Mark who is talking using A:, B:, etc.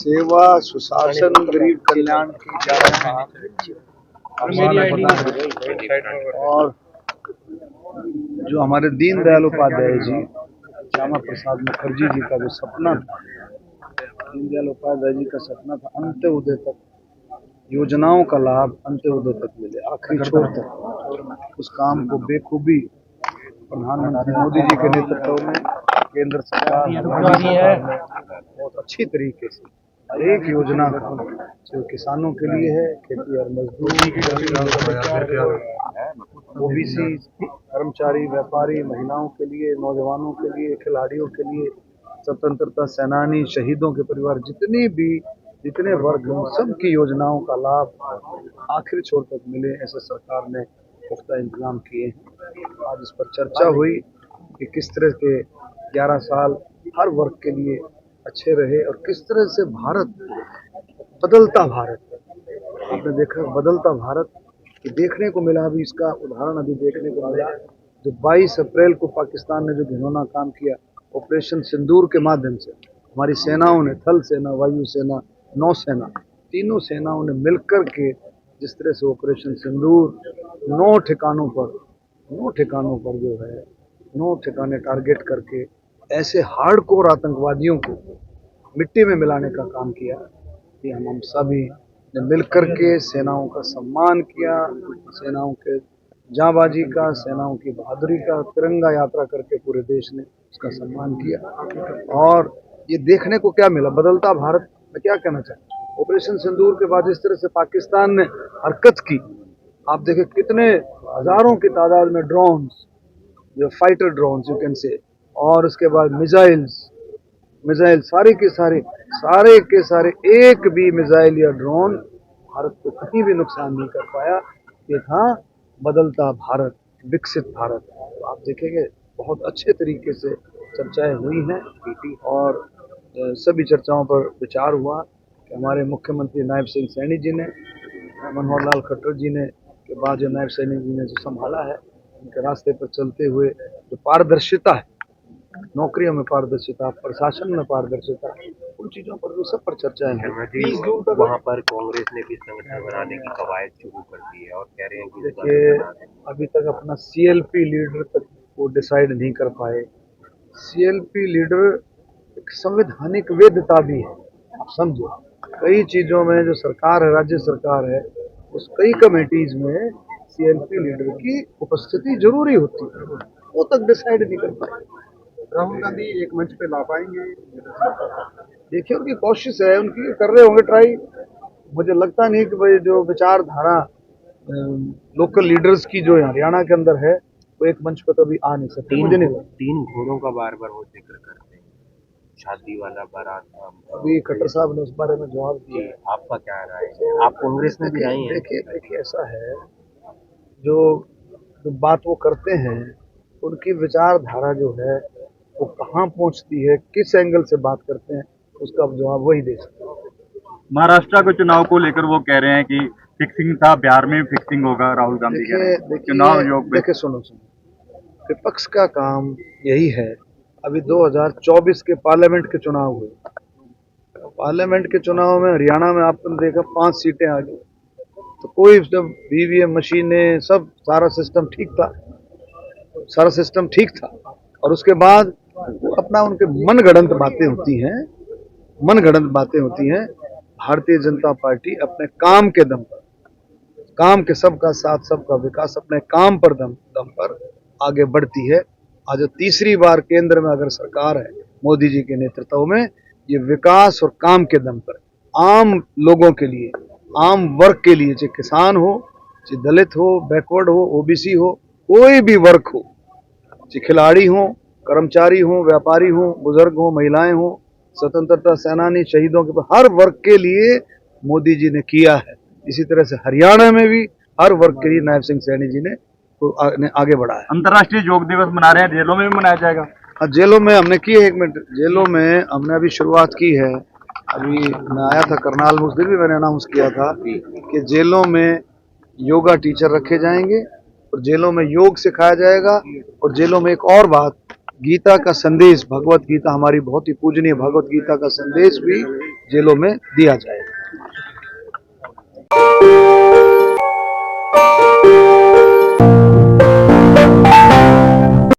A: सेवा सुशासन गरीब कल्याण की 11 और जो हमारे दीनदयाल उपाध्याय जी, श्यामा प्रसाद मुखर्जी जी का जो सपना था, दीनदयाल उपाध्याय जी का सपना था अंत्योदय तक योजनाओं का लाभ अंत्योदय तक मिले, आखिरी छोर तक। उस काम को बेखूबी प्रधानमंत्री मोदी जी के नेतृत्व में केंद्र सरकार ने बहुत अच्छी तरीके से हर एक योजना का, जो किसानों के लिए है, खेती और मजदूरी, ओबीसी, कर्मचारी, व्यापारी, महिलाओं के लिए, नौजवानों के लिए, खिलाड़ियों के लिए, स्वतंत्रता सेनानी, शहीदों के परिवार, जितने वर्ग हैं, सबकी योजनाओं का लाभ आखिरी छोर तक मिले, ऐसे सरकार ने पुख्ता इंतजाम किए हैं। आज इस पर चर्चा हुई कि किस तरह के 11 साल हर वर्ग के लिए अच्छे रहे और किस तरह से भारत, बदलता भारत, आपने देखा बदलता भारत कि देखने को मिला। अभी इसका उदाहरण अभी देखने को मिला, जो 22 अप्रैल को पाकिस्तान ने जो घिनौना काम किया, ऑपरेशन सिंदूर के माध्यम से हमारी सेनाओं ने, थल सेना, वायु सेना, नौसेना, तीनों सेनाओं ने मिलकर के जिस तरह से ऑपरेशन सिंदूर 9 ठिकानों पर जो है 9 ठिकाने टारगेट करके ऐसे हार्डकोर आतंकवादियों को मिट्टी में मिलाने का काम किया कि हम सभी ने मिलकर के सेनाओं का सम्मान किया, सेनाओं के जांबाजी का, सेनाओं की बहादुरी का, तिरंगा यात्रा करके पूरे देश ने उसका सम्मान किया। और ये देखने को क्या मिला, बदलता भारत में क्या कहना चाहते हैं। ऑपरेशन सिंदूर के बाद जिस तरह से पाकिस्तान ने हरकत की, आप देखें कितने हजारों की तादाद में ड्रोन्स, जो fighter drones you can say, और उसके बाद मिसाइल सारे के सारे एक भी मिसाइल या ड्रोन भारत को कहीं भी नुकसान नहीं कर पाया। ये था बदलता भारत, विकसित भारत। तो आप देखेंगे बहुत अच्छे तरीके से चर्चाएं हुई हैं और सभी चर्चाओं पर विचार हुआ कि हमारे मुख्यमंत्री नायब सिंह सैनी जी ने, मनोहर लाल खट्टर जी ने के बाद जो नायब सैनी जी ने जो संभाला है, उनके रास्ते पर चलते हुए जो पारदर्शिता है, नौकरियों में पारदर्शिता, प्रशासन में पारदर्शिता, उन चीजों पर भी सब पर चर्चाएं हैं।
B: वहाँ पर कांग्रेस ने भी संगठन बनाने की कवायद शुरू कर दी है और कह रहे हैं कि
A: देखिए अभी तक अपना CLP लीडर तक वो डिसाइड नहीं कर पाए। CLP लीडर एक संवैधानिक वैधता भी है, आप समझो। कई चीजों में जो सरकार है, राज्य सरकार है, उस कई कमेटीज में CLP लीडर की उपस्थिति जरूरी होती है, वो तक डिसाइड नहीं कर पाए।
C: राहुल गांधी एक मंच पे ला पाएंगे?
A: देखिए उनकी कोशिश है, उनकी कर रहे होंगे ट्राई। मुझे लगता नहीं कि भाई जो विचारधारा लोकल लीडर्स की जो हरियाणा के अंदर है, वो एक मंच पर कभी आ नहीं सकती। मुझे नहीं लगता।
B: 3 घोड़ों का बार बार वो जिक्र करते हैं, शादी वाला बारात।
A: अभी खट्टर साहब ने उस बारे में जवाब दिया।
B: आपका क्या राय है? आप कांग्रेस में भी आई हैं?
A: देखिए ऐसा है, जो बात वो करते हैं, उनकी विचारधारा जो है वो कहाँ पहुंचती है, किस एंगल से बात करते हैं, उसका जवाब वही दे सकते हैं।
C: महाराष्ट्र के चुनाव को लेकर वो कह रहे हैं कि फिक्सिंग था, बिहार में भी फिक्सिंग होगा। राहुल गांधी कह रहे हैं चुनाव योग।
A: देखिए सुनो, विपक्ष का काम यही है। अभी 2024 के पार्लियामेंट के चुनाव हुए, पार्लियामेंट के चुनाव में हरियाणा में आपने देखा 5 सीटें आ गई, तो कोई जब VVM मशीनें सब सारा सिस्टम ठीक था, और उसके बाद अपना उनके मनगढ़ंत बातें होती हैं। भारतीय जनता पार्टी अपने काम के दम पर, काम के सबका साथ सबका विकास, अपने काम पर दम पर आगे बढ़ती है। आज तीसरी बार केंद्र में अगर सरकार है मोदी जी के नेतृत्व में, ये विकास और काम के दम पर आम लोगों के लिए, आम वर्ग के लिए, चाहे किसान हो, चाहे दलित हो, बैकवर्ड हो, OBC हो, कोई भी वर्ग हो, चाहे खिलाड़ी हो, कर्मचारी हो, व्यापारी हो, बुजुर्ग हो, महिलाएं हो, स्वतंत्रता सेनानी, शहीदों के, हर वर्ग के लिए मोदी जी ने किया है। इसी तरह से हरियाणा में भी हर वर्ग के लिए नायब सिंह सैनी जी ने आगे बढ़ा है।
C: अंतर्राष्ट्रीय योग दिवस मना रहे हैं, जेलों में भी मनाया जाएगा?
A: हाँ, जेलों में हमने की है, 1 मिनट, जेलों में हमने अभी शुरुआत की है। अभी मैं आया था करनाल में, उस दिन भी मैंने अनाउंस किया था कि जेलों में योगा टीचर रखे जाएंगे और जेलों में योग सिखाया जाएगा। और जेलों में एक और बात, गीता का संदेश, भगवत गीता, हमारी बहुत ही पूजनीय भगवत गीता का संदेश भी जेलों में दिया जाएगा।